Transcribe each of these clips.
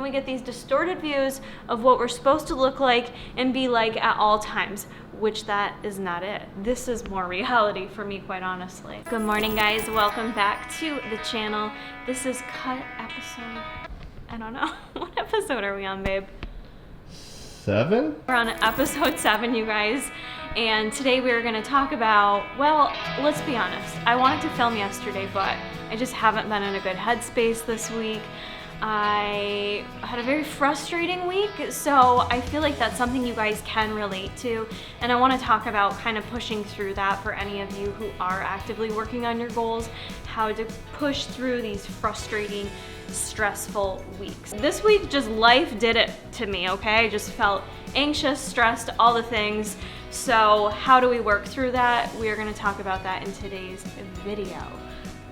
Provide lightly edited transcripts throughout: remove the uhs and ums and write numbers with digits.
and we get these distorted views of what we're supposed to look like and be like at all times, which that is not it. This is more reality for me, quite honestly. Good morning, guys. Welcome back to the channel. This is cut episode, I don't know. What episode are we on, babe? 7? We're on episode 7, you guys. And today we're gonna talk about, well, let's be honest. I wanted to film yesterday, but I just haven't been in a good headspace this week. I had a very frustrating week, so I feel like that's something you guys can relate to. And I wanna talk about kind of pushing through that for any of you who are actively working on your goals, how to push through these frustrating, stressful weeks. This week, just life did it to me, okay? I just felt anxious, stressed, all the things. So how do we work through that? We are gonna talk about that in today's video.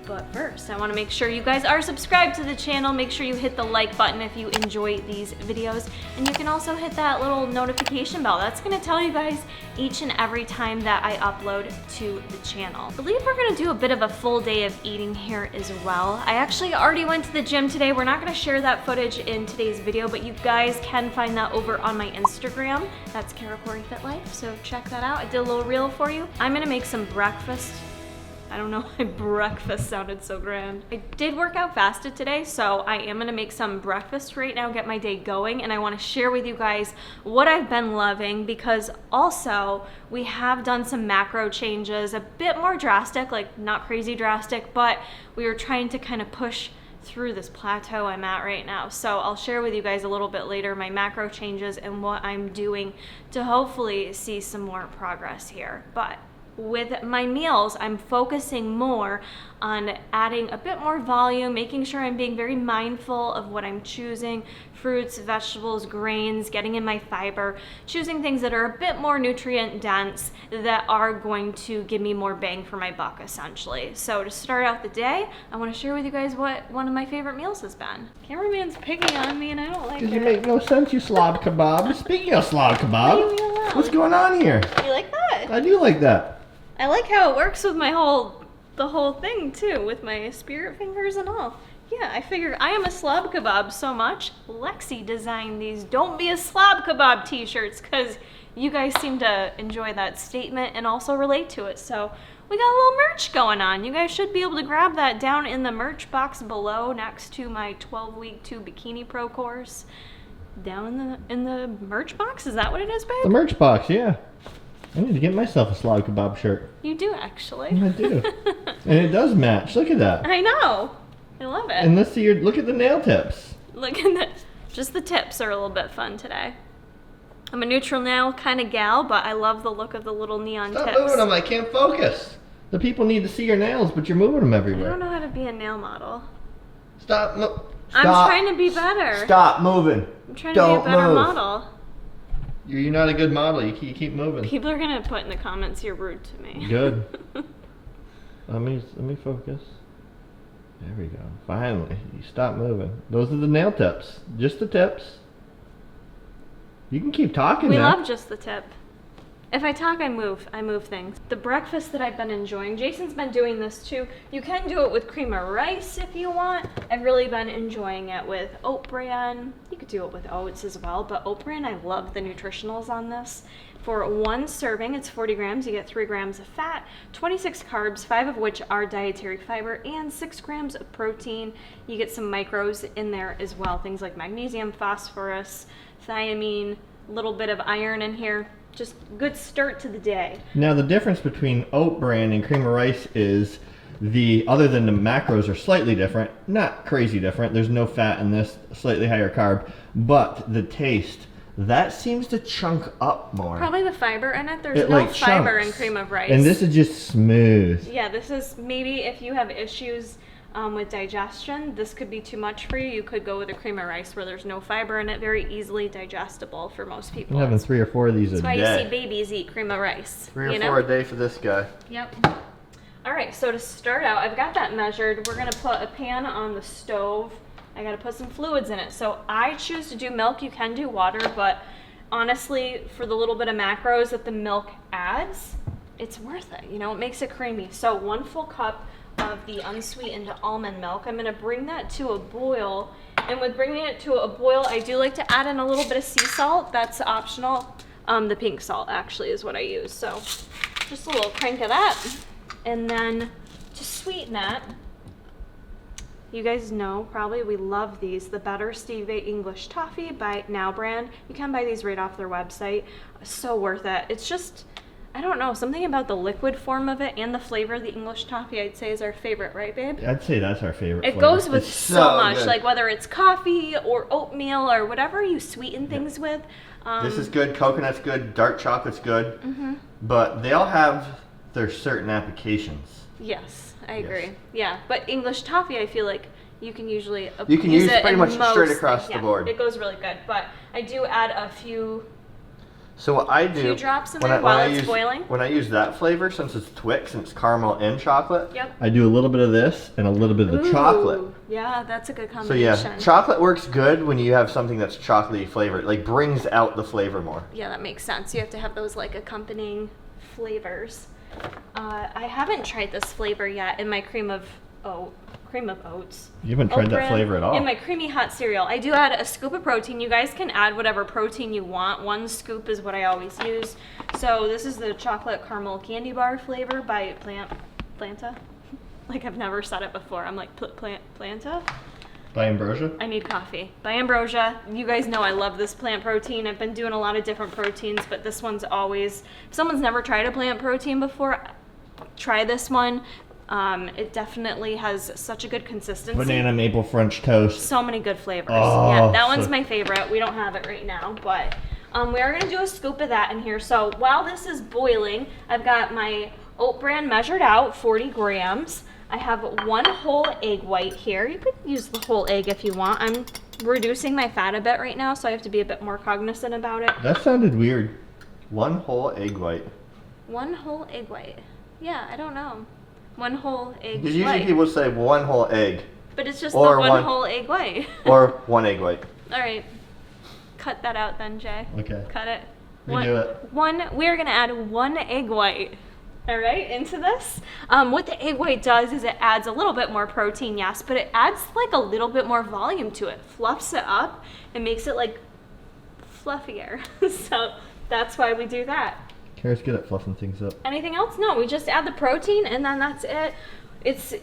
But first, I wanna make sure you guys are subscribed to the channel. Make sure you hit the like button if you enjoy these videos. And you can also hit that little notification bell. That's gonna tell you guys each and every time that I upload to the channel. I believe we're gonna do a bit of a full day of eating here as well. I actually already went to the gym today. We're not gonna share that footage in today's video, but you guys can find that over on my Instagram. That's Corey Fit Life, so check that out. I did a little reel for you. I'm gonna make some breakfast. I don't know why breakfast sounded so grand. I did work out fasted today, so I am gonna make some breakfast right now, get my day going, and I wanna share with you guys what I've been loving, because also we have done some macro changes, a bit more drastic, like not crazy drastic, but we were trying to kind of push through this plateau I'm at right now. So I'll share with you guys a little bit later my macro changes and what I'm doing to hopefully see some more progress here. But with my meals, I'm focusing more on adding a bit more volume, making sure I'm being very mindful of what I'm choosing, fruits, vegetables, grains, getting in my fiber, choosing things that are a bit more nutrient dense that are going to give me more bang for my buck, essentially. So to start out the day, I want to share with you guys what one of my favorite meals has been. Cameraman's picking on me and I don't like it. You make no sense, you Slob Kabob. Speaking of Slob Kabob, what's going on here? You like that? I do like that. I like how it works with my the whole thing too, with my spirit fingers and all. Yeah, I figured I am a Slob Kabob so much. Lexi designed these Don't Be a Slob Kabob t-shirts because you guys seem to enjoy that statement and also relate to it. So we got a little merch going on. You guys should be able to grab that down in the merch box below next to my 12-week 2 Bikini Pro course. Down in the merch box? Is that what it is, babe? The merch box, yeah. I need to get myself a Slob Kabob shirt. You do, actually. I do. And it does match. Look at that. I know. I love it. And let's see look at the nail tips. Look at just the tips are a little bit fun today. I'm a neutral nail kind of gal, but I love the look of the little neon tips. Stop moving them. I can't focus. The people need to see your nails, but you're moving them everywhere. I don't know how to be a nail model. Stop. I'm trying to be better. Stop moving. I'm trying to be a better model. You're not a good model. You keep moving. People are gonna put in the comments you're rude to me. Good. let me focus. There we go. Finally, you stop moving. Those are the nail tips. Just the tips. You can keep talking. We now. love just the tip. If I talk, I move things. The breakfast that I've been enjoying, Jason's been doing this too. You can do it with cream of rice if you want. I've really been enjoying it with oat bran. You could do it with oats as well, but oat bran, I love the nutritionals on this. For one serving, it's 40 grams. You get 3 grams of fat, 26 carbs, 5 of which are dietary fiber, and 6 grams of protein. You get some micros in there as well, things like magnesium, phosphorus, thiamine, a little bit of iron in here. Just good start to the day. Now the difference between oat bran and cream of rice is other than the macros are slightly different, not crazy different. There's no fat in this, slightly higher carb, but the taste, that seems to chunk up more. Probably the fiber in it. There's no fiber in cream of rice. And this is just smooth. Yeah, this is maybe if you have issues with digestion, this could be too much for you. You could go with a cream of rice where there's no fiber in it, very easily digestible for most people. I'm having 3 or 4 of these a day. That's why you see babies eat cream of rice. 3 or 4 a day for this guy. Yep. All right, so to start out, I've got that measured. We're gonna put a pan on the stove. I gotta put some fluids in it. So I choose to do milk. You can do water, but honestly, for the little bit of macros that the milk adds, it's worth it. You know, it makes it creamy. So 1 full cup of the unsweetened almond milk. I'm gonna bring that to a boil And with bringing it to a boil, I do like to add in a little bit of sea salt. That's optional. The pink salt actually is what I use. So just a little crank of that. And then to sweeten it, you guys know probably we love these, the Better Stevia English Toffee by Now brand. You can buy these right off their website. So worth it. It's just, I don't know, something about the liquid form of it and the flavor of the English toffee I'd say is our favorite, right babe? I'd say that's our favorite It flavor. goes with It's so much, good. like whether it's coffee or oatmeal or whatever you sweeten things with. This is good. Coconut's good. Dark chocolate's good. Mm-hmm. But they all have their certain applications. Yes, I agree. Yeah, but English toffee, I feel like you can usually You can use it pretty in much most straight across things. the board. It goes really good, but I do add a few So what I do few drops in when there I, while when I it's use, boiling. When I use that flavor, since it's Twix and it's caramel and chocolate, Yep. I do a little bit of this and a little bit of the chocolate. Ooh, yeah, that's a good So combination. yeah, chocolate works good when you have something that's chocolatey flavored. Like brings out the flavor more. Yeah, that makes sense. You have to have those like accompanying flavors. I haven't tried this flavor yet in my cream of oats. You haven't tried Oat that bran flavor at all. in my creamy hot cereal. I do add a scoop of protein. You guys can add whatever protein you want. 1 scoop is what I always use. So this is the chocolate caramel candy bar flavor by Planta. Like I've never said it before. I'm like Planta. By Ambrosia? I need coffee. By Ambrosia. You guys know I love this plant protein. I've been doing a lot of different proteins, but this one's always, if someone's never tried a plant protein before, try this one. It definitely has such a good consistency. Banana maple French toast. So many good flavors. Oh, yeah, that so- one's my favorite. We don't have it right now, but we are going to do a scoop of that in here. So while this is boiling, I've got my oat bran measured out, 40 grams. I have 1 whole egg white here. You could use the whole egg if you want. I'm reducing my fat a bit right now, so I have to be a bit more cognizant about it. That sounded weird. 1 whole egg white. 1 whole egg white. Yeah, I don't know. 1 whole egg Because usually white. people say 1 whole egg. But it's just or the one one- whole egg white. Or 1 egg white. All right. Cut that out then, Jay. Okay. Cut it. Redo it. We're going to add 1 egg white. All right, into this. What the egg white does is it adds a little bit more protein, yes, but it adds like a little bit more volume to it. Fluffs it up and makes it like fluffier. So that's why we do that. Kara's good at fluffing things up. Anything else? No, we just add the protein and then that's it.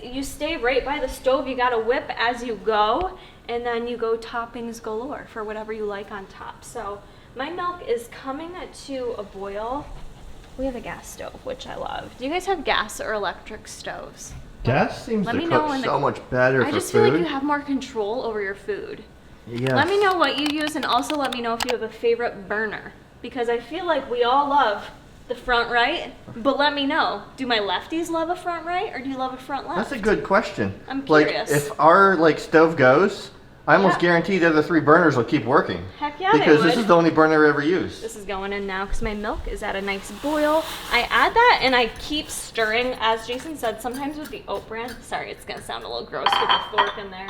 You stay right by the stove. You got to whip as you go, and then you go toppings galore for whatever you like on top. So my milk is coming to a boil. We have a gas stove, which I love. Do you guys have gas or electric stoves? Gas seems Let to me know cook in the- so much better I for just food. feel like you have more control over your food. Yes. Let me know what you use, and also let me know if you have a favorite burner, because I feel like we all love the front right, but let me know. Do my lefties love a front right, or do you love a front left? That's a good question. I'm Like, curious. if our stove goes, I almost Yeah. guarantee the other 3 burners will keep working. Heck yeah, they Because would. this is the only burner I ever used. This is going in now because my milk is at a nice boil. I add that and I keep stirring. As Jason said, sometimes with the oat bran, sorry, it's going to sound a little gross with the fork in there.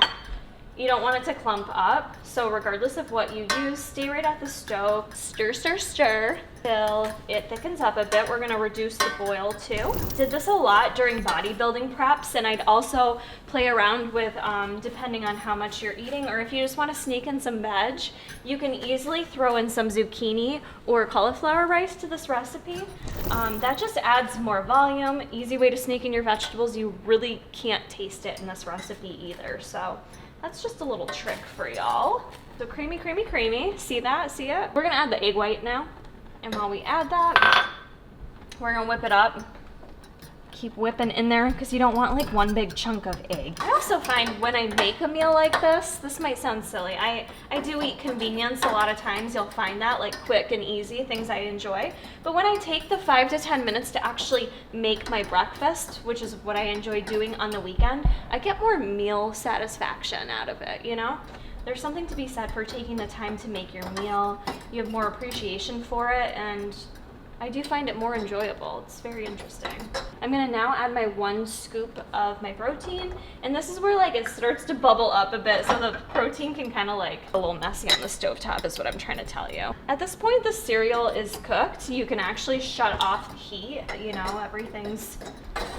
You don't want it to clump up. So regardless of what you use, stay right at the stove. Stir, stir, stir till it thickens up a bit. We're going to reduce the boil too. Did this a lot during bodybuilding preps, and I'd also play around with, depending on how much you're eating, or if you just want to sneak in some veg, you can easily throw in some zucchini or cauliflower rice to this recipe. That just adds more volume, easy way to sneak in your vegetables. You really can't taste it in this recipe either. So that's just a little trick for y'all. So creamy, creamy, creamy. See that? See it? We're gonna add the egg white now. And while we add that, we're gonna whip it up. Keep whipping in there because you don't want like one big chunk of egg. I also find when I make a meal like this might sound silly. I do eat convenience a lot of times. You'll find that like quick and easy, things I enjoy. But when I take the 5 to 10 minutes to actually make my breakfast, which is what I enjoy doing on the weekend, I get more meal satisfaction out of it, you know? There's something to be said for taking the time to make your meal. You have more appreciation for it, and I do find it more enjoyable. It's very interesting. I'm gonna now add my 1 scoop of my protein, and this is where like it starts to bubble up a bit, so the protein can kind of like a little messy on the stovetop is what I'm trying to tell you. At this point, the cereal is cooked. You can actually shut off the heat. You know, everything's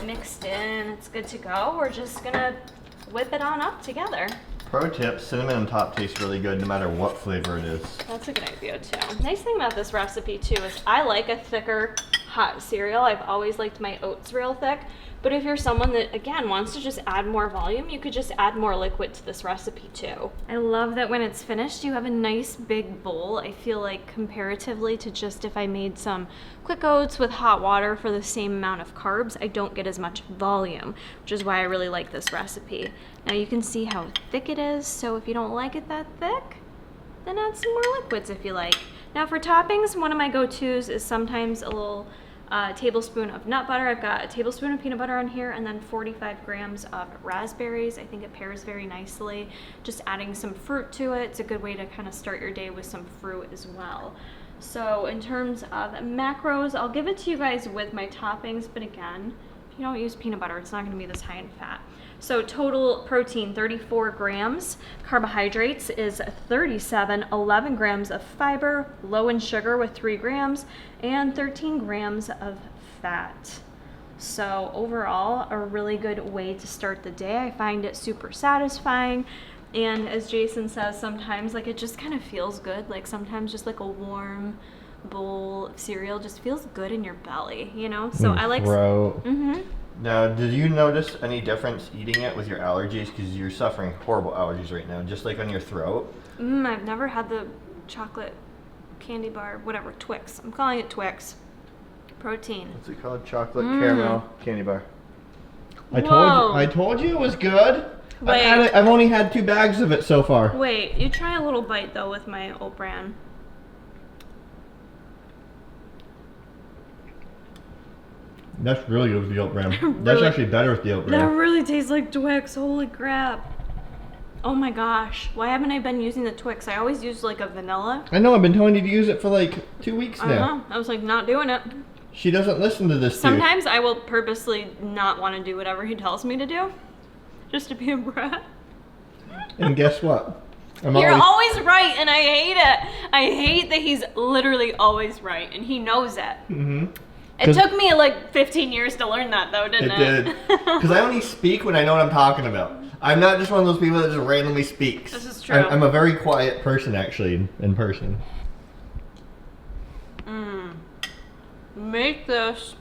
mixed in. It's good to go. We're just gonna whip it on up together. Pro tip, cinnamon on top tastes really good no matter what flavor it is. That's a good idea too. Nice thing about this recipe too is I like a thicker hot cereal. I've always liked my oats real thick. But if you're someone that, again, wants to just add more volume, you could just add more liquid to this recipe too. I love that when it's finished, you have a nice big bowl. I feel like comparatively to just if I made some quick oats with hot water for the same amount of carbs, I don't get as much volume, which is why I really like this recipe. Now you can see how thick it is, so if you don't like it that thick, then add some more liquids if you like. Now for toppings, one of my go-tos is sometimes a little tablespoon of nut butter. I've got a tablespoon of peanut butter on here and then 45 grams of raspberries. I think it pairs very nicely. Just adding some fruit to it. It's a good way to kind of start your day with some fruit as well. So in terms of macros, I'll give it to you guys with my toppings, but again, if you don't use peanut butter, it's not going to be this high in fat. So total protein, 34 grams. Carbohydrates is 37, 11 grams of fiber, low in sugar with 3 grams, and 13 grams of fat. So overall, a really good way to start the day. I find it super satisfying. And as Jason says, sometimes like it just kind of feels good. Like sometimes just like a warm bowl of cereal just feels good in your belly, you know? So I like... Now, did you notice any difference eating it with your allergies? Because you're suffering horrible allergies right now, just like on your throat. I've never had the chocolate candy bar, whatever, Twix. I'm calling it Twix. Protein. What's it called? Chocolate caramel candy bar. I told you it was good. Wait. I've only had 2 bags of it so far. Wait, you try a little bite though with my oat bran. That's really good with the oat bran. That's actually better with the oat bran. That really tastes like Twix. Holy crap. Oh my gosh. Why haven't I been using the Twix? I always use like a vanilla. I know, I've been telling you to use it for like 2 weeks now. I was like not doing it. She doesn't listen to this Sometimes I will purposely not want to do whatever he tells me to do. Just to be a brat. And guess what? You're always right, and I hate it. I hate that he's literally always right, and he knows it. Mm-hmm. It took me like 15 years to learn that, though, didn't it? It did. Because I only speak when I know what I'm talking about. I'm not just one of those people that just randomly speaks. This is true. I'm a very quiet person, actually, in person. Make this.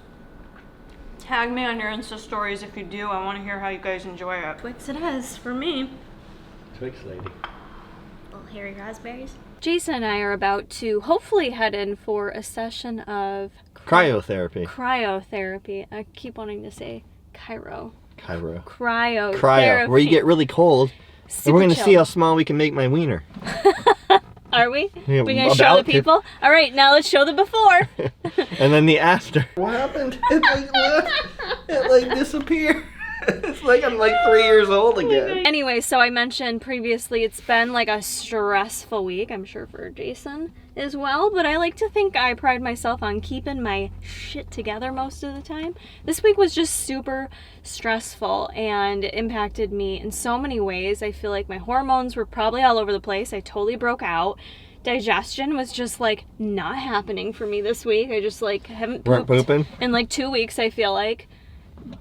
Tag me on your Insta stories if you do. I want to hear how you guys enjoy it. Twix it is for me. Twix lady. Little hairy raspberries. Jason and I are about to hopefully head in for a session of Cryotherapy. Cryotherapy. I keep wanting to say Cryo. Cryo. Where you get really cold. Super and we're going to chill. see how small we can make my wiener. Are we? Yeah, we going to show the people? All right, now let's show the before. And then the after. What happened? It like disappeared. It's like I'm like 3 years old again. Anyway, so I mentioned previously it's been like a stressful week, I'm sure for Jason as well, but I like to think I pride myself on keeping my shit together most of the time. This week was just super stressful and it impacted me in so many ways. I feel like my hormones were probably all over the place. I totally broke out. Digestion was just like not happening for me this week. I just like haven't pooped in like 2 weeks, I feel like.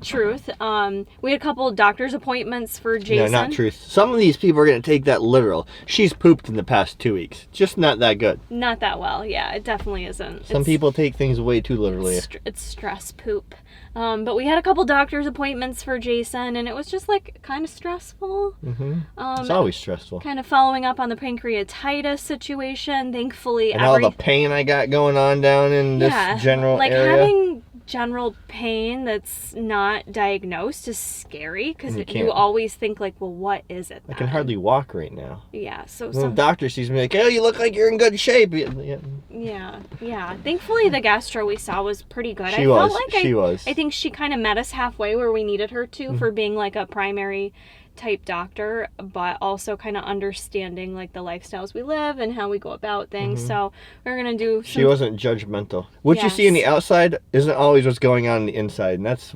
Truth. We had a couple of doctor's appointments for Jason. No, not truth. Some of these people are going to take that literal. She's pooped in the past 2 weeks. Just not that good. Not that well, yeah. It definitely isn't. Some people take things way too literally. It's stress poop. But we had a couple doctor's appointments for Jason, and it was just like kind of stressful. Mm-hmm. It's always stressful. Kind of following up on the pancreatitis situation. Thankfully, and all the pain I got going on down in this general like area. Having general pain that's not diagnosed is scary because you always think like, well, what is it then? I can hardly walk right now. Yeah, so the doctor sees me like, oh, you look like you're in good shape. Yeah. Thankfully, the gastro we saw was pretty good. She was. I think she kind of met us halfway where we needed her to for being like a primary type doctor, but also kind of understanding like the lifestyles we live and how we go about things. So we're gonna do she wasn't judgmental. What you see on the outside isn't always what's going on the inside, and that's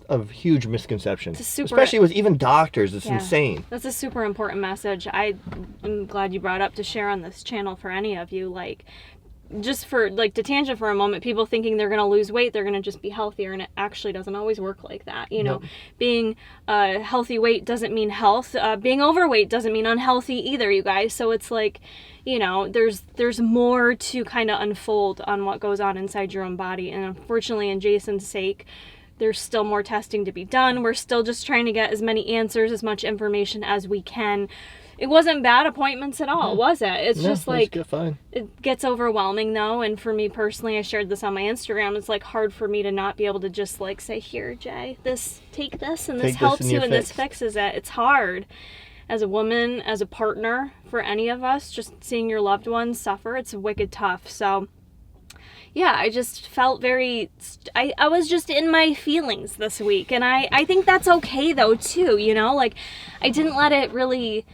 a huge misconception, especially with even doctors. It's insane. That's a super important message. I'm glad you brought up to share on this channel for any of you. Like, just for like to tangent for a moment, people thinking they're going to lose weight, they're going to just be healthier, and it actually doesn't always work like that. You know, being healthy weight doesn't mean health. Being overweight doesn't mean unhealthy either, you guys. So it's like, you know, there's more to kind of unfold on what goes on inside your own body. And unfortunately, in Jason's sake, there's still more testing to be done. We're still just trying to get as many answers, as much information as we can. It wasn't bad appointments at all, was it? It's just like, fine. It gets overwhelming though. And for me personally, I shared this on my Instagram. It's like hard for me to not be able to just like say, here, Jay, take this and this helps you and this fixes it. It's hard. As a woman, as a partner, for any of us, just seeing your loved ones suffer, it's wicked tough. So yeah, I just felt I was just in my feelings this week. And I think that's okay though too, you know, like I didn't let it really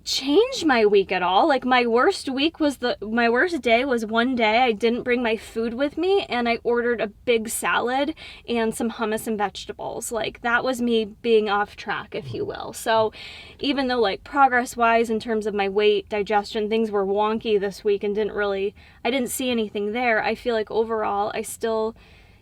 change my week at all. Like my worst day was one day I didn't bring my food with me and I ordered a big salad and some hummus and vegetables. Like that was me being off track, if you will. So even though like progress wise in terms of my weight, digestion, things were wonky this week and I didn't see anything there, I feel like overall I still,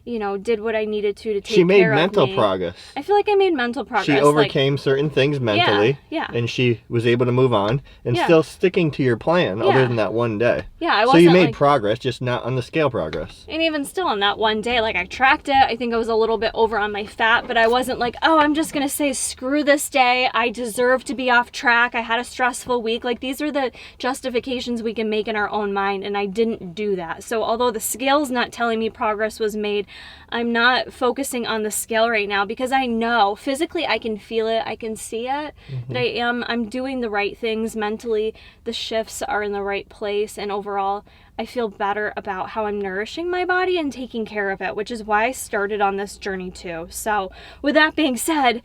you know, did what I needed to take care of me. She made mental progress. I feel like I made mental progress. She overcame certain things mentally. Yeah. And she was able to move on and still sticking to your plan other than that one day. Yeah, I wasn't. So you made progress, just not on the scale progress. And even still on that one day, like I tracked it. I think I was a little bit over on my fat, but I wasn't like, oh, I'm just going to say screw this day. I deserve to be off track. I had a stressful week. Like these are the justifications we can make in our own mind. And I didn't do that. So although the scale's not telling me progress was made, I'm not focusing on the scale right now because I know physically I can feel it, I can see it, that I'm doing the right things mentally, the shifts are in the right place, and overall I feel better about how I'm nourishing my body and taking care of it, which is why I started on this journey too. So with that being said,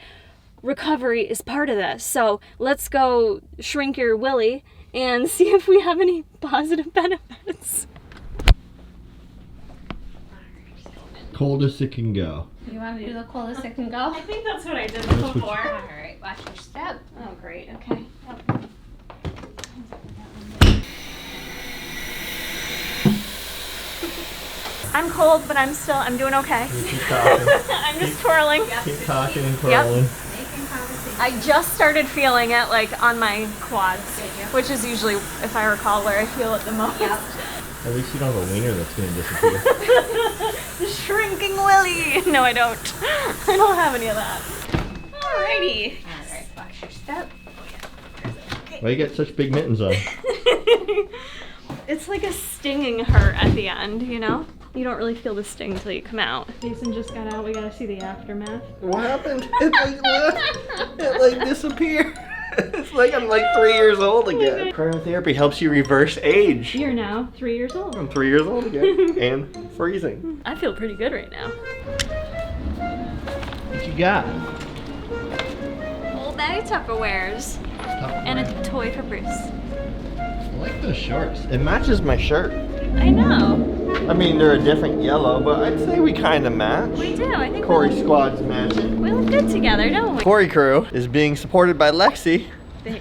recovery is part of this. So let's go shrink your willy and see if we have any positive benefits. Coldest it can go. You want to do the coldest it can go? I think that's what I did before. Alright, watch your step. Oh, great. Okay. I'm cold, but I'm doing okay. Keep talking. I'm just twirling. Keep talking and twirling. Making conversation. I just started feeling it like on my quads, which is usually, if I recall, where I feel it the most. Yep. At least you don't have a wiener that's going to disappear. The shrinking willy. No, I don't. I don't have any of that. Alrighty. Alright, watch your step. Why you got such big mittens on? It's like a stinging hurt at the end, you know? You don't really feel the sting until you come out. Jason just got out. We gotta see the aftermath. What happened? It disappeared. It's like I'm like 3 years old again. Cryotherapy helps you reverse age. You're now 3 years old. I'm 3 years old again. And freezing. I feel pretty good right now. What you got? Old bag of Tupperwares. And a toy for Bruce. I like those shorts. It matches my shirt. I know. I mean, they're a different yellow, but I'd say we kind of match. We do. I think Corey Squad's matching. we look good together, don't we? Corey Crew is being supported by Lexi.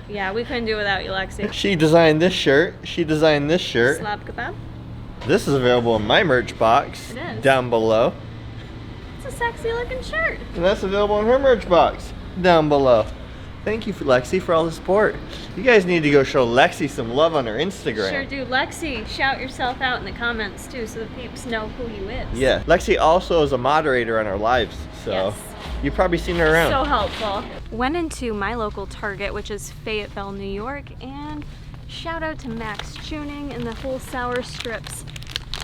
Yeah, we couldn't do without you, Lexi. She designed this shirt. She designed this shirt. Slob Kabob. This is available in my merch box. It is. Down below. It's a sexy looking shirt. And that's available in her merch box. Down below. Thank you, Lexi, for all the support. You guys need to go show Lexi some love on her Instagram. Sure do. Lexi, shout yourself out in the comments too so the peeps know who you is. Yeah. Lexi also is a moderator on our lives, so Yes. you've probably seen her around. So helpful. Went into my local Target, which is Fayetteville, New York, and shout out to Max Tuning and the whole Sour Strips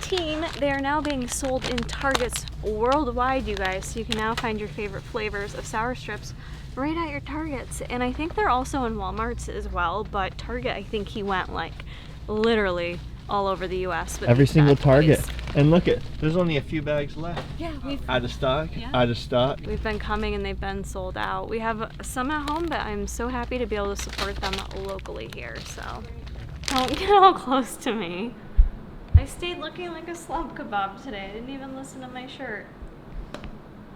team. They are now being sold in Targets worldwide, you guys, so you can now find your favorite flavors of Sour Strips right at your Targets. And I think they're also in Walmarts as well, but Target, I think he went like literally all over the US with Every these single bad Target. boys. And look it, there's only a few bags left. Yeah, Out of stock, Yeah. out of stock. we've been coming and they've been sold out. We have some at home, but I'm so happy to be able to support them locally here, so don't get all close to me. I stayed looking like a Slob Kabob today. I didn't even listen to my shirt.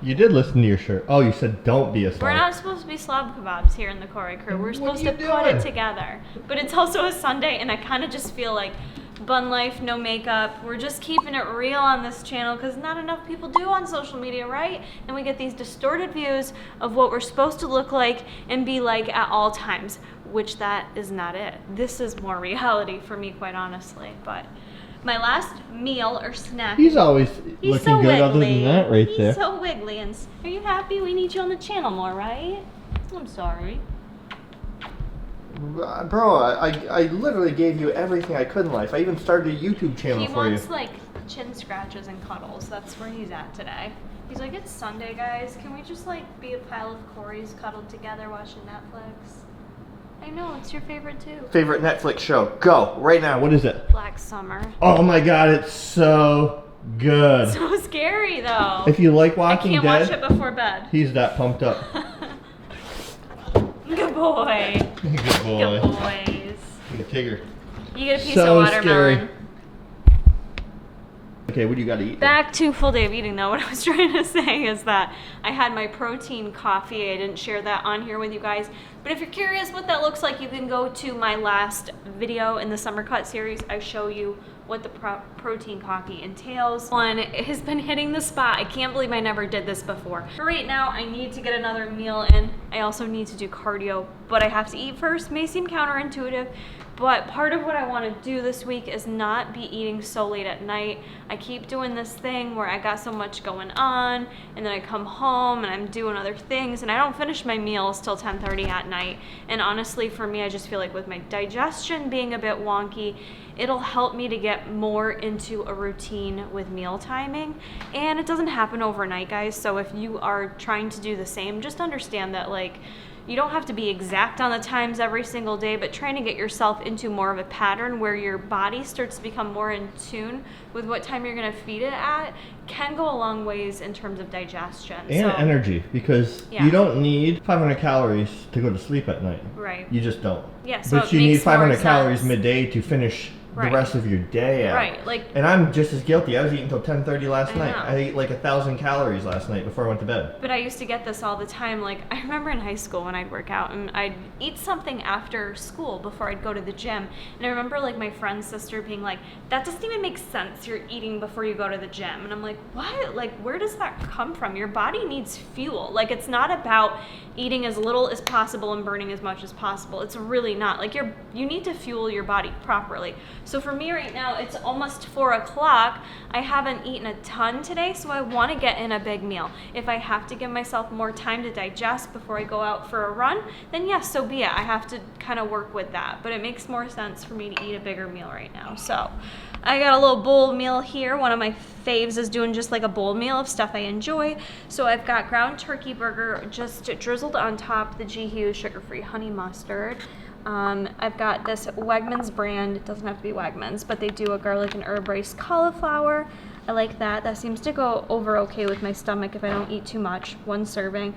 You did listen to your shirt. Oh, you said don't be a slob. We're not supposed to be Slob Kabobs here in the Corey Crew. We're What supposed are to you put doing? it together. But it's also a Sunday, and I kind of just feel like bun life, no makeup. We're just keeping it real on this channel because not enough people do on social media, right? And we get these distorted views of what we're supposed to look like and be like at all times, which that is not it. This is more reality for me, quite honestly. But my last meal or snack. He's always looking so good other wiggly. than that right He's there. so wiggly. And are you happy? We need you on the channel more, right? I'm sorry. Bro, I literally gave you everything I could in life. I even started a YouTube channel He for you. wants like chin scratches and cuddles. That's where he's at today. He's like, it's Sunday, guys. Can we just like be a pile of Corys cuddled together watching Netflix? I know, it's your favorite too. Favorite Netflix show? Go, right now. What is it? Black Summer. Oh my god, it's so good. So scary though. If you like I Walking can't Dead, watch it before bed. he's that pumped up. Good boy. Good boy. Good boys. Good Tigger. You get a piece So of watermelon. scary. Okay, what do you got to eat? Back to full day of eating though, what I was trying to say is that I had my protein coffee. I didn't share that on here with you guys. But if you're curious what that looks like, you can go to my last video in the Summer Cut series. I show you what the protein coffee entails. One has been hitting the spot. I can't believe I never did this before. For right now, I need to get another meal in. I also need to do cardio, but I have to eat first. May seem counterintuitive, but part of what I want to do this week is not be eating so late at night. I keep doing this thing where I got so much going on, and then I come home and I'm doing other things, and I don't finish my meals till 10:30 at night. And honestly, for me, I just feel like with my digestion being a bit wonky, it'll help me to get more into a routine with meal timing. And it doesn't happen overnight, guys. So if you are trying to do the same, just understand that like, you don't have to be exact on the times every single day, but trying to get yourself into more of a pattern where your body starts to become more in tune with what time you're gonna feed it at can go a long ways in terms of digestion. And So, energy, because Yeah. you don't need 500 calories to go to sleep at night. Right. You just don't. Yeah, so but it you need makes more 500 calories sense. midday to finish Right. the rest of your day out. Right, like, And I'm just as guilty. I was eating until 10:30 last I night. know. I ate like 1,000 calories last night before I went to bed. but I used to get this all the time. Like, I remember in high school when I'd work out and I'd eat something after school before I'd go to the gym. And I remember like my friend's sister being like, that doesn't even make sense. You're eating before you go to the gym. And I'm like, what? Like, where does that come from? Your body needs fuel. Like, it's not about eating as little as possible and burning as much as possible. It's really not. Like, you need to fuel your body properly. So for me right now, it's almost 4 o'clock. I haven't eaten a ton today, so I want to get in a big meal. If I have to give myself more time to digest before I go out for a run, then yes, so be it. I have to kind of work with that, but it makes more sense for me to eat a bigger meal right now. So I got a little bowl meal here. One of my faves is doing just like a bowl meal of stuff I enjoy. So I've got ground turkey burger just drizzled on top, the G Hughes sugar-free honey mustard. I've got this Wegmans brand. It doesn't have to be Wegmans, but they do a garlic and herb rice cauliflower. I like that. That seems to go over okay with my stomach if I don't eat too much. 1 serving.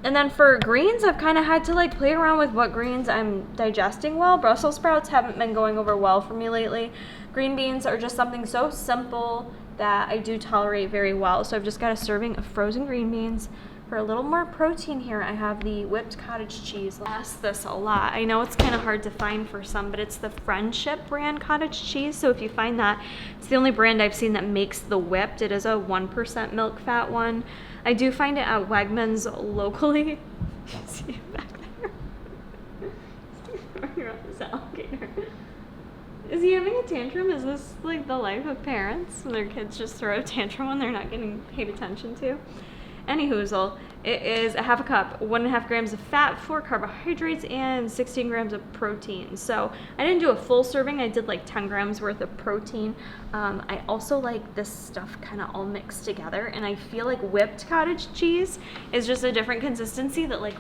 And then for greens, I've kind of had to like play around with what greens I'm digesting well. Brussels sprouts haven't been going over well for me lately. Green beans are just something so simple that I do tolerate very well. So I've just got a serving of frozen green beans. For a little more protein here, I have the whipped cottage cheese. I ask this a lot. I know it's kind of hard to find for some, but it's the Friendship brand cottage cheese. So if you find that, it's the only brand I've seen that makes the whipped. It is a 1% milk fat one. I do find it at Wegmans locally. See it back there. You're on this alligator. Is he having a tantrum? Is this like the life of parents? Their kids just throw a tantrum when they're not getting paid attention to? Anyhoozle, it is a half a cup, 1.5 grams of fat, 4 carbohydrates, and 16 grams of protein. So I didn't do a full serving. I did like 10 grams worth of protein. I also like this stuff kind of all mixed together, and I feel like whipped cottage cheese is just a different consistency that like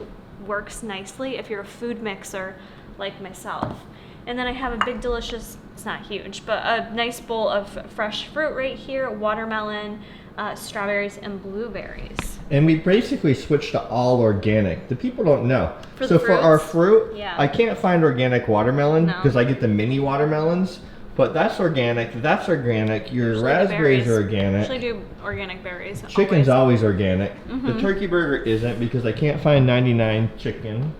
works nicely if you're a food mixer like myself. And then I have a big delicious, it's not huge, but a nice bowl of fresh fruit right here, watermelon, strawberries, and blueberries. And we basically switched to all organic. The people don't know. For so the for our fruits? fruit, Yeah. I can't find organic watermelon No. because I get the mini watermelons. But that's organic. That's organic. Your Usually the raspberries berries. are organic. Usually do organic berries. Chicken's always organic. Mm-hmm. The turkey burger isn't because I can't find 99 chicken.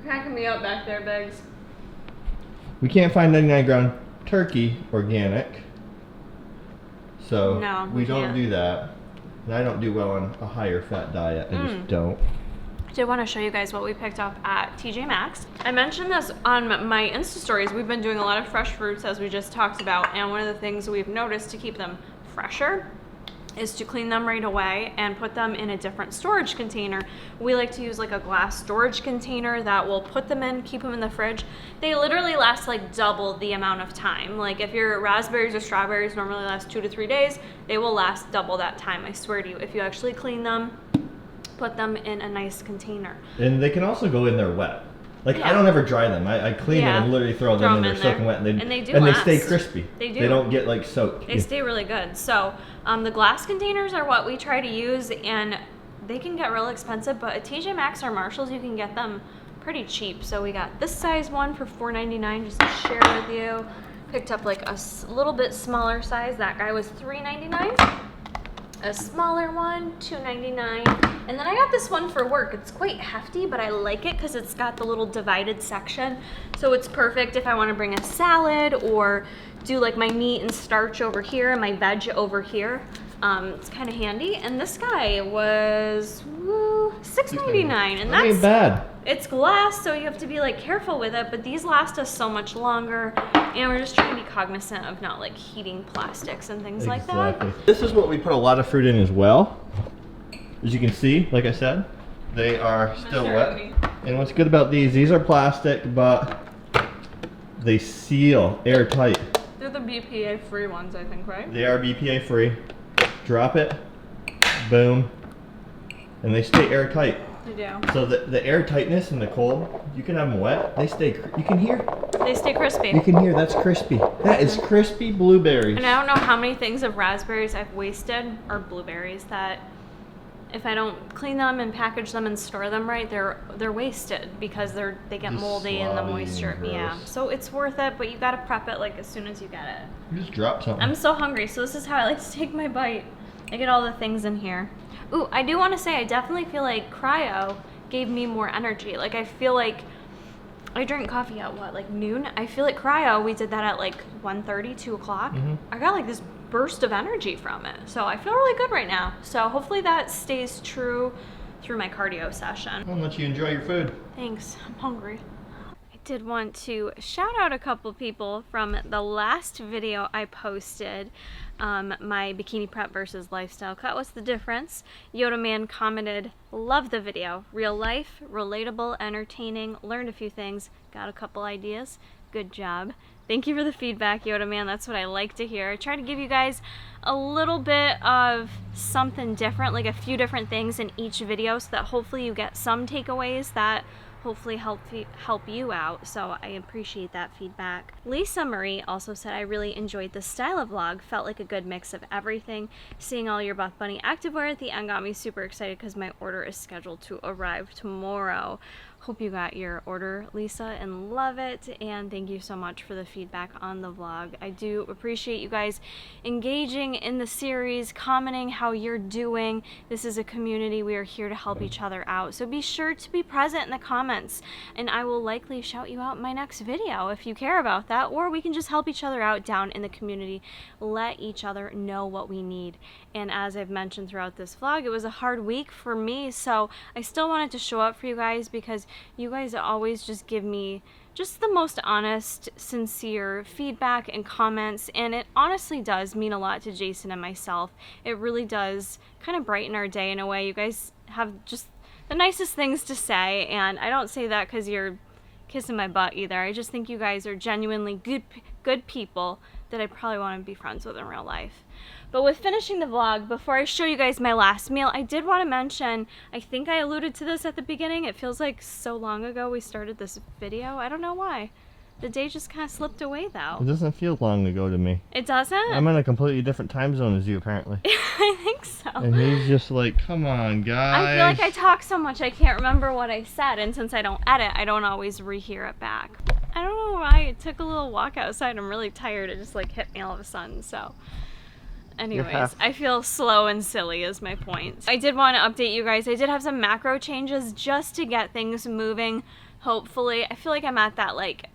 Cracking me up back there, Biggs. We can't find 99 ground turkey organic, so No, we don't can't. do that. And I don't do well on a higher fat diet. I just don't. I did want to show you guys what we picked up at TJ Maxx. I mentioned this on my Insta stories. We've been doing a lot of fresh fruits, as we just talked about, and one of the things we've noticed to keep them fresher is to clean them right away and put them in a different storage container. We like to use like a glass storage container that we'll put them in, keep them in the fridge. They literally last like double the amount of time. Like if your raspberries or strawberries normally last 2 to 3 days, they will last double that time, I swear to you, if you actually clean them, put them in a nice container. And they can also go in there wet. Like Yeah. I don't ever dry them. I clean them and literally throw them in there soaking wet, and they do and last. they stay crispy. They do. They don't get like soaked. They stay really good. So the glass containers are what we try to use, and they can get real expensive, but at TJ Maxx or Marshalls you can get them pretty cheap. So we got this size one for $4.99 just to share with you. Picked up like a little bit smaller size. That guy was $3.99. A smaller one, $2.99. And then I got this one for work. It's quite hefty, but I like it because it's got the little divided section. So it's perfect if I want to bring a salad or do like my meat and starch over here and my veg over here. It's kind of handy. And this guy was $6.99, and That ain't that's bad. it's glass, so you have to be like careful with it, but these last us so much longer, and we're just trying to be cognizant of not like heating plastics and things like that. This is what we put a lot of fruit in as well. As you can see, like I said, they are still wet. And what's good about these are plastic, but they seal airtight. They're the BPA free ones, I think, right? They are BPA free. Drop it, boom, and they stay airtight. They do. So the air tightness and the cold, you can have them wet. They stay. You can hear. They stay crispy. You can hear. That's crispy. That is crispy blueberries. And I don't know how many things of raspberries I've wasted, or blueberries, that if I don't clean them and package them and store them right, they're wasted because they get Just moldy in the slobby moisture. and Yeah. gross. So it's worth it, but you gotta prep it like as soon as you get it. You just drop something. I'm so hungry, so this is how I like to take my bite. I get all the things in here. Ooh, I do want to say I definitely feel like Cryo gave me more energy. Like I feel like I drink coffee at what, like noon? I feel like Cryo, we did that at like 1:30, 2 o'clock. I got like this burst of energy from it. So I feel really good right now. So hopefully that stays true through my cardio session. I'll let you enjoy your food. Thanks, I'm hungry. I did want to shout out a couple people from the last video I posted, my bikini prep versus lifestyle cut. What's the difference? Yoda Man commented, love the video. Real life, relatable, entertaining, learned a few things, got a couple ideas. Good job. Thank you for the feedback, Yoda Man. That's what I like to hear. I try to give you guys a little bit of something different, like a few different things in each video so that hopefully you get some takeaways that hopefully help you out, so I appreciate that feedback. Lisa Marie also said, I really enjoyed the style of vlog, felt like a good mix of everything. Seeing all your Buff Bunny activewear at the end got me super excited because my order is scheduled to arrive tomorrow. Hope you got your order, Lisa, and love it, and thank you so much for the feedback on the vlog. I do appreciate you guys engaging in the series, commenting how you're doing. This is a community. We are here to help each other out, so be sure to be present in the comments, and I will likely shout you out in my next video if you care about that, or we can just help each other out down in the community, let each other know what we need. And as I've mentioned throughout this vlog, it was a hard week for me, so I still wanted to show up for you guys because you guys always just give me just the most honest, sincere feedback and comments, and it honestly does mean a lot to Jason and myself. It really does kind of brighten our day in a way. You guys have just the nicest things to say, and I don't say that because you're kissing my butt either. I just think you guys are genuinely good people that I probably want to be friends with in real life. But with finishing the vlog, before I show you guys my last meal, I did want to mention, I think I alluded to this at the beginning, it feels like so long ago we started this video. I don't know why. The day just kind of slipped away though. It doesn't feel long ago to me. It doesn't? I'm in a completely different time zone as you, apparently. I think so. And he's just like, come on, guys. I feel like I talk so much I can't remember what I said, and since I don't edit, I don't always rehear it back. I don't know why. I took a little walk outside. I'm really tired. It just like hit me all of a sudden, so. Anyways, I feel slow and silly is my point. I did want to update you guys. I did have some macro changes just to get things moving, hopefully. I feel like I'm at that like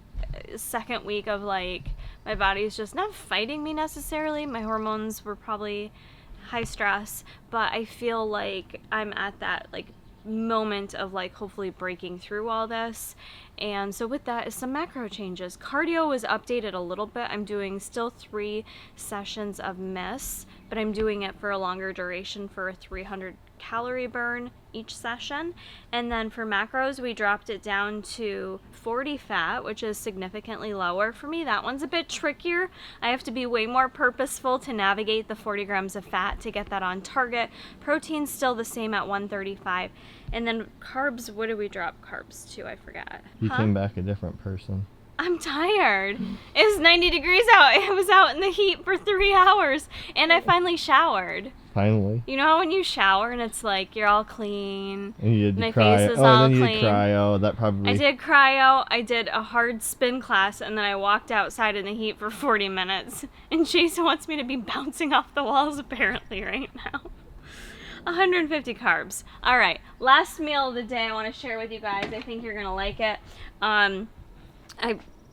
second week of like my body's just not fighting me necessarily. My hormones were probably high stress, but I feel like I'm at that like moment of like hopefully breaking through all this. And so with that is some macro changes. Cardio was updated a little bit. I'm doing still 3 sessions of miss, but I'm doing it for a longer duration for a 300 calorie burn each session. And then for macros, we dropped it down to 40 fat, which is significantly lower. For me, that one's a bit trickier. I have to be way more purposeful to navigate the 40 grams of fat to get that on target. Protein's still the same at 135. And then carbs, what did we drop carbs to? I forgot. You came back a different person. I'm tired. It was 90 degrees out. I was out in the heat for 3 hours, and I finally showered. Finally. You know how when you shower and it's like you're all clean, And you did my cryo. face is all then you clean. did cryo. That probably. I did cryo, I did a hard spin class, and then I walked outside in the heat for 40 minutes. And Jason wants me to be bouncing off the walls apparently right now. 150 carbs. All right, last meal of the day I want to share with you guys. I think you're gonna like it.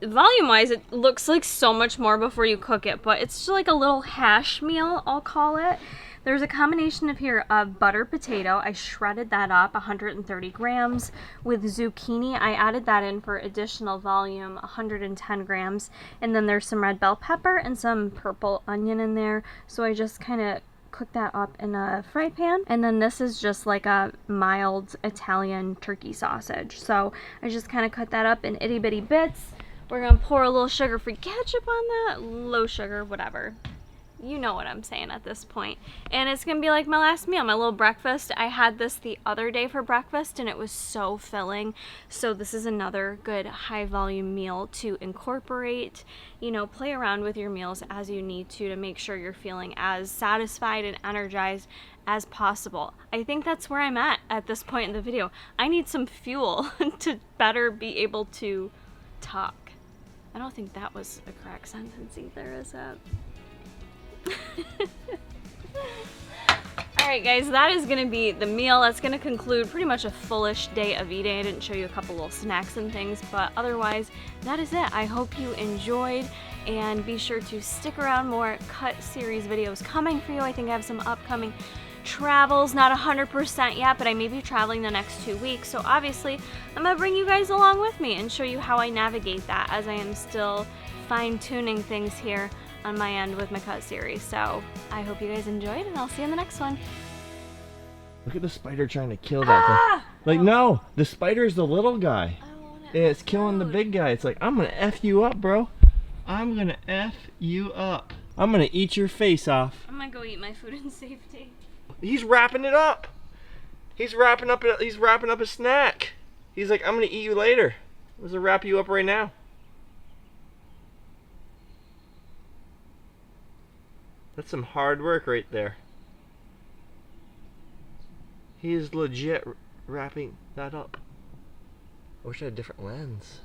Volume-wise, it looks like so much more before you cook it, but it's just like a little hash meal, I'll call it. There's a combination of here of butter potato. I shredded that up, 130 grams. With zucchini, I added that in for additional volume, 110 grams. And then there's some red bell pepper and some purple onion in there. So I just kind of cook that up in a fry pan. And then this is just like a mild Italian turkey sausage. So I just kind of cut that up in itty bitty bits. We're gonna pour a little sugar-free ketchup on that, low sugar, whatever. You know what I'm saying at this point. And it's gonna be like my last meal, my little breakfast. I had this the other day for breakfast and it was so filling. So this is another good high volume meal to incorporate. You know, play around with your meals as you need to make sure you're feeling as satisfied and energized as possible. I think that's where I'm at this point in the video. I need some fuel to better be able to talk. I don't think that was a correct sentence either, is it? Alright guys, that is going to be the meal. That's going to conclude pretty much a fullish day of eating. I didn't show you a couple little snacks and things, but otherwise, that is it. I hope you enjoyed, and be sure to stick around. More cut series videos coming for you. I think I have some upcoming travels, not 100% yet, but I may be traveling the next 2 weeks. So obviously, I'm going to bring you guys along with me and show you how I navigate that, as I am still fine-tuning things here on my end with my cut series. So I hope you guys enjoyed, and I'll see you in the next one. Look at the spider trying to kill that thing. Like, no, the spider is the little guy. And it's killing the big guy. It's like, I'm gonna F you up, bro. I'm gonna F you up. I'm gonna eat your face off. I'm gonna go eat my food in safety. He's wrapping it up. He's wrapping up a snack. He's like, I'm gonna eat you later. I'm gonna wrap you up right now. That's some hard work right there. He is legit wrapping that up. I wish I had a different lens.